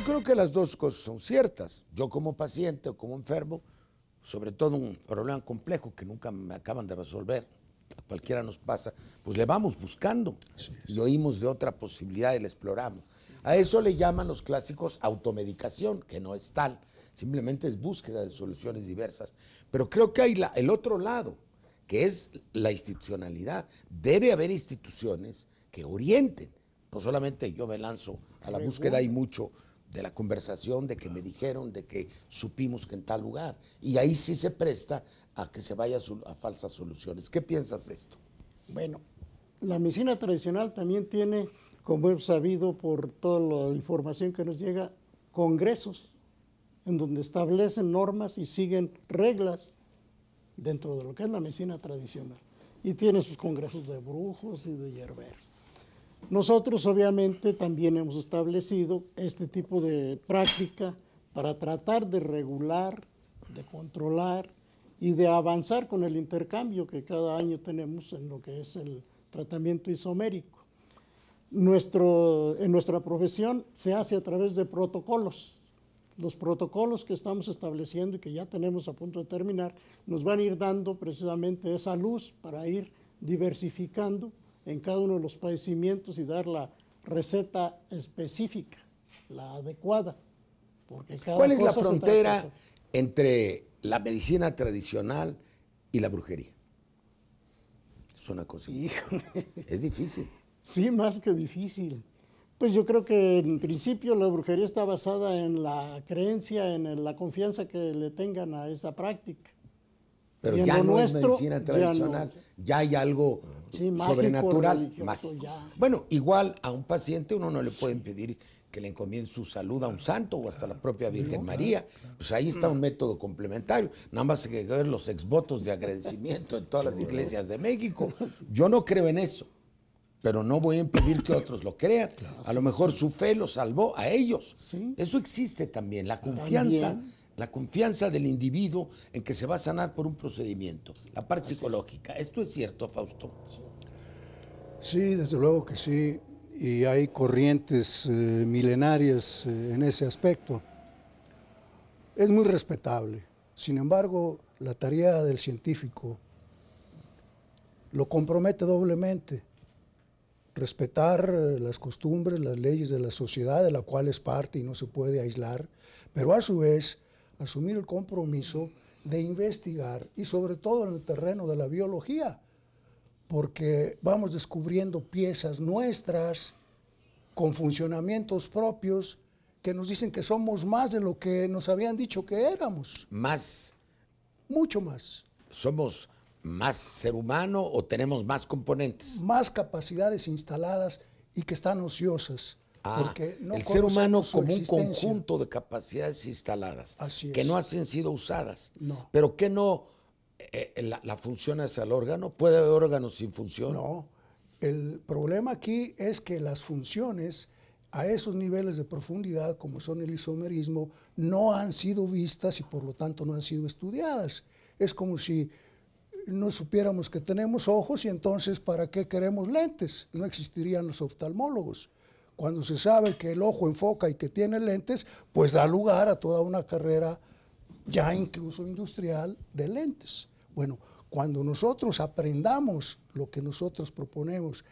creo que las dos cosas son ciertas. Yo como paciente o como enfermo, sobre todo un problema complejo que nunca me acaban de resolver, a cualquiera nos pasa, pues le vamos buscando y oímos de otra posibilidad y la exploramos. A eso le llaman los clásicos automedicación, que no es tal, simplemente es búsqueda de soluciones diversas. Pero creo que hay el otro lado, que es la institucionalidad. Debe haber instituciones que orienten. No solamente yo me lanzo a la búsqueda, hay mucho de la conversación, de que me dijeron, de que supimos que en tal lugar. Y ahí sí se presta a que se vaya a falsas soluciones. ¿Qué piensas de esto? Bueno, la medicina tradicional también tiene, como hemos sabido por toda la información que nos llega, congresos en donde establecen normas y siguen reglas dentro de lo que es la medicina tradicional. Y tiene sus congresos de brujos y de hierberos. Nosotros obviamente también hemos establecido este tipo de práctica para tratar de regular, de controlar y de avanzar con el intercambio que cada año tenemos en lo que es el tratamiento isomérico. En nuestra profesión se hace a través de protocolos. Los protocolos que estamos estableciendo y que ya tenemos a punto de terminar nos van a ir dando precisamente esa luz para ir diversificando en cada uno de los padecimientos y dar la receta específica, la adecuada. Porque cada ¿Cuál es la cosa frontera entre la medicina tradicional y la brujería? Es una cosa. Híjole. Es difícil. Sí, más que difícil. Pues yo creo que en principio la brujería está basada en la creencia, en la confianza que le tengan a esa práctica. Pero y ya no nuestro, es medicina tradicional, ya hay algo sobrenatural. Mágico. Bueno, igual a un paciente uno no le puede impedir que le encomiende su salud a un santo o hasta la propia Virgen María. Pues ahí está un método complementario. Nada más hay que ver los exvotos de agradecimiento en todas las iglesias de México. Yo no creo en eso, pero no voy a impedir que otros lo crean. A lo mejor su fe los salvó a ellos. Sí. Eso existe también, la confianza. La confianza del individuo en que se va a sanar por un procedimiento, la parte psicológica. ¿Esto es cierto, Fausto? Sí, desde luego que sí, y hay corrientes milenarias en ese aspecto. Es muy respetable. Sin embargo, la tarea del científico lo compromete doblemente. Respetar las costumbres, las leyes de la sociedad de la cual es parte y no se puede aislar, pero a su vez asumir el compromiso de investigar y sobre todo en el terreno de la biología, porque vamos descubriendo piezas nuestras con funcionamientos propios que nos dicen que somos más de lo que nos habían dicho que éramos. ¿Más? Mucho más. ¿Somos más ser humano o tenemos más componentes? Más capacidades instaladas y que están ociosas. Porque no el ser humano como un existencia. conjunto de capacidades instaladas Así que es. no han sido usadas. No. Pero que no, la función es el órgano. ¿Puede haber órganos sin función? No. El problema aquí es que las funciones a esos niveles de profundidad, como son el isomerismo, no han sido vistas y por lo tanto no han sido estudiadas. Es como si no supiéramos que tenemos ojos y entonces ¿para qué queremos lentes? No existirían los oftalmólogos. Cuando se sabe que el ojo enfoca y que tiene lentes, pues da lugar a toda una carrera ya incluso industrial de lentes. Bueno, cuando nosotros aprendamos lo que nosotros proponemos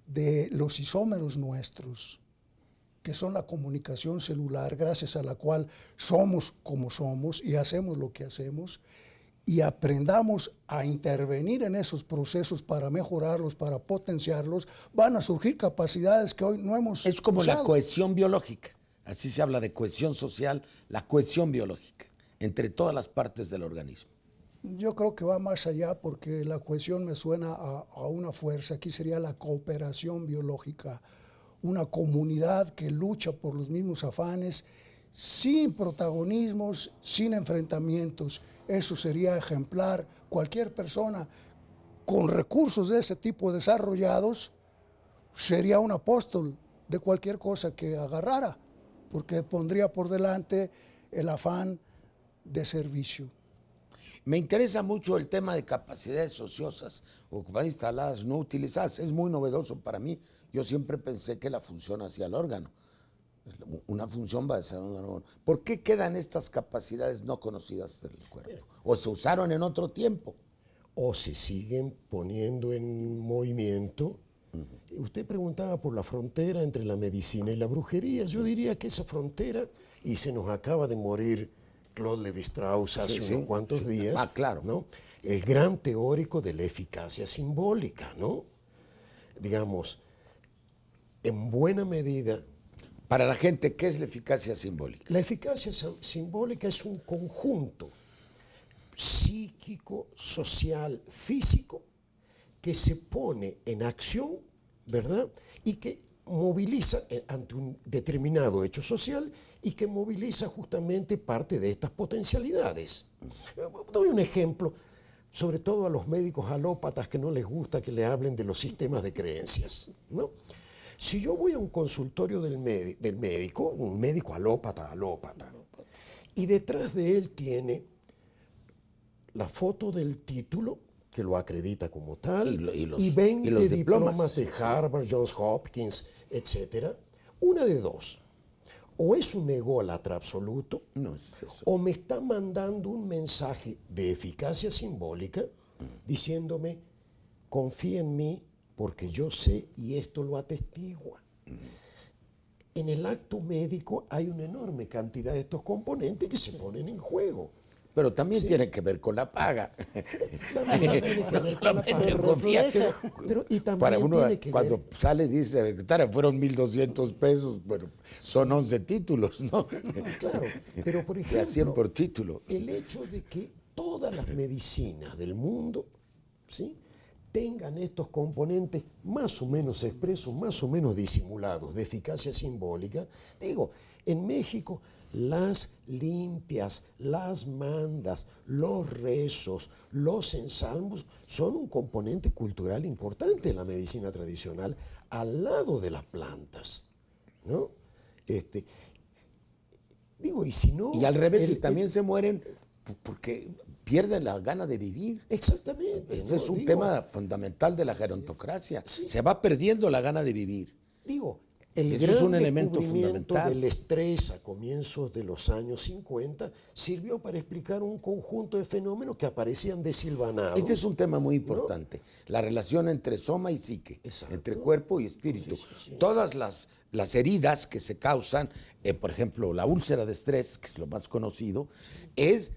de los isómeros nuestros, que son la comunicación celular, gracias a la cual somos como somos y hacemos lo que hacemos, y aprendamos a intervenir en esos procesos para mejorarlos, para potenciarlos, van a surgir capacidades que hoy no hemos Es como usado. la cohesión biológica. Así se habla de cohesión social, la cohesión biológica entre todas las partes del organismo. Yo creo que va más allá porque la cohesión me suena a una fuerza. Aquí sería la cooperación biológica, una comunidad que lucha por los mismos afanes, sin protagonismos, sin enfrentamientos. Eso sería ejemplar. Cualquier persona con recursos de ese tipo desarrollados sería un apóstol de cualquier cosa que agarrara, porque pondría por delante el afán de servicio. Me interesa mucho el tema de capacidades ociosas o capacidades instaladas no utilizadas. Es muy novedoso para mí. Yo siempre pensé que la función hacía el órgano. Una función va a desarrollar una. ¿Por qué quedan estas capacidades no conocidas del cuerpo? ¿O se usaron en otro tiempo? O se siguen poniendo en movimiento. Usted preguntaba por la frontera entre la medicina y la brujería. Yo diría que esa frontera, y se nos acaba de morir Claude Lévi-Strauss hace unos cuantos días, claro, ¿no? El gran teórico de la eficacia simbólica, ¿no? Digamos, en buena medida. Para la gente, ¿qué es la eficacia simbólica? La eficacia simbólica es un conjunto psíquico, social, físico, que se pone en acción, ¿verdad? Y que moviliza ante un determinado hecho social y que moviliza justamente parte de estas potencialidades. Doy un ejemplo, sobre todo a los médicos alópatas que no les gusta que le hablen de los sistemas de creencias, ¿no? Si yo voy a un consultorio del médico, un médico alópata, y detrás de él tiene la foto del título, que lo acredita como tal, y 20 los diplomas de Harvard, Johns Hopkins, etc. Una de dos. O es un ególatra absoluto, no es eso, o me está mandando un mensaje de eficacia simbólica diciéndome, confía en mí porque yo sé y esto lo atestigua. En el acto médico hay una enorme cantidad de estos componentes que se ponen en juego. Pero también tiene que ver con la paga. También tiene que ver con la paga. Pero, y también para uno, tiene que cuando ver, sale, dice, secretaria, fueron 1.200 pesos, bueno, son 11 títulos, ¿no? Claro, pero por De a 100 ejemplo, por título. el hecho de que todas las medicinas del mundo, ¿sí?, tengan estos componentes más o menos expresos, más o menos disimulados, de eficacia simbólica. Digo, en México, las limpias, las mandas, los rezos, los ensalmos son un componente cultural importante en la medicina tradicional, al lado de las plantas, ¿no? Digo, y si no... Y al revés, si también se mueren porque pierden la gana de vivir. Exactamente. Ese ¿no? es un Digo, tema fundamental de la gerontocracia. Se va perdiendo la gana de vivir. Digo, el Eso gran es un elemento descubrimiento fundamental. del estrés a comienzos de los años 50 sirvió para explicar un conjunto de fenómenos que aparecían desilvanados. Este es un tema muy importante, la relación entre soma y psique, Exacto. entre cuerpo y espíritu. Sí. Todas las heridas que se causan, por ejemplo, la úlcera de estrés, que es lo más conocido, es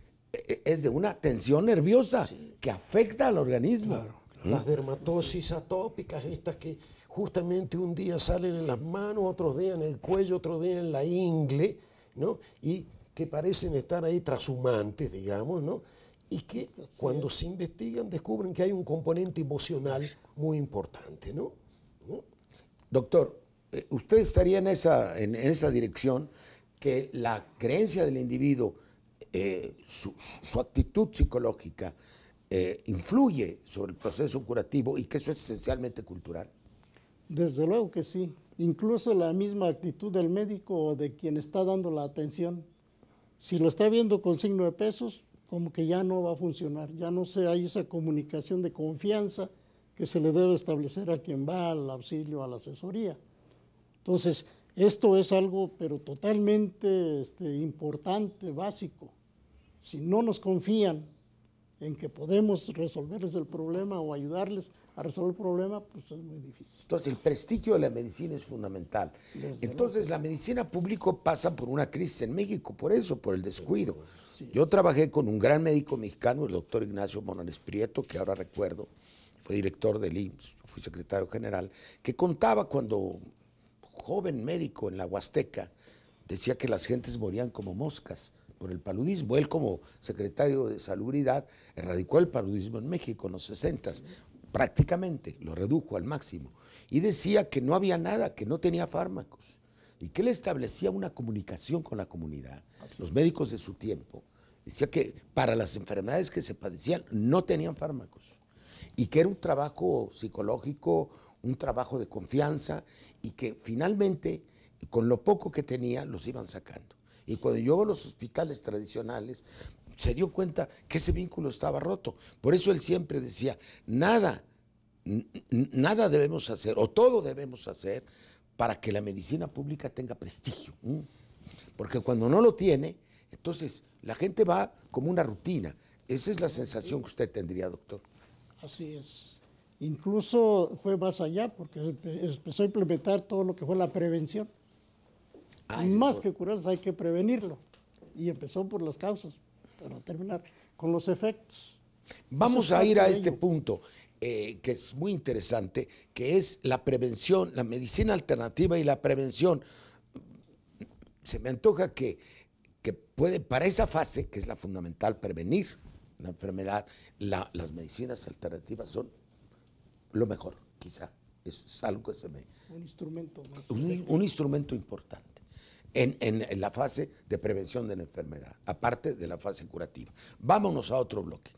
de una tensión nerviosa que afecta al organismo. Claro. Las dermatosis atópicas, estas que justamente un día salen en las manos, otros días en el cuello, otro día en la ingle, ¿no? Y que parecen estar ahí trashumantes, digamos, ¿no? Y que cuando se investigan descubren que hay un componente emocional muy importante, ¿no? Doctor, usted estaría en esa dirección, que la creencia del individuo, su actitud psicológica, influye sobre el proceso curativo y que eso es esencialmente cultural. Desde luego que sí. Incluso la misma actitud del médico o de quien está dando la atención. Si lo está viendo con signo de pesos, como que ya no va a funcionar. Ya no hay esa comunicación de confianza que se le debe establecer a quien va al auxilio, a la asesoría. Entonces, esto es algo, pero totalmente importante, básico. Si no nos confían en que podemos resolverles el problema o ayudarles a resolver el problema, pues es muy difícil. Entonces, el prestigio de la medicina es fundamental. Entonces, la medicina pública pasa por una crisis en México, por eso, por el descuido. Yo trabajé con un gran médico mexicano, el doctor Ignacio Morales Prieto, que ahora recuerdo, fue director del IMSS, fui secretario general, que contaba cuando joven médico en la Huasteca, decía que las gentes morían como moscas por el paludismo. Él, como secretario de Salubridad, erradicó el paludismo en México en los 60s, prácticamente, lo redujo al máximo. Y decía que no había nada, que no tenía fármacos, y que él establecía una comunicación con la comunidad. Los médicos de su tiempo, decía que para las enfermedades que se padecían no tenían fármacos, y que era un trabajo psicológico, un trabajo de confianza, y que finalmente, con lo poco que tenía, los iban sacando. Y cuando llegó a los hospitales tradicionales, se dio cuenta que ese vínculo estaba roto. Por eso él siempre decía, nada debemos hacer, o todo debemos hacer, para que la medicina pública tenga prestigio. Porque cuando no lo tiene, entonces la gente va como una rutina. Esa es la sensación que usted tendría, doctor. Así es. Incluso fue más allá porque empezó a implementar todo lo que fue la prevención. Ah, Y ese más es que curarlos hay que prevenirlo. Y empezó por las causas, para terminar con los efectos. Vamos Eso es a ir a parte de este ello. punto, que es muy interesante, que es la prevención, la medicina alternativa y la prevención. Se me antoja que puede, para esa fase, que es la fundamental, prevenir la enfermedad, las medicinas alternativas son lo mejor, quizá. Es algo que se me... Un instrumento más. Un instrumento importante en la fase de prevención de la enfermedad, aparte de la fase curativa. Vámonos a otro bloque.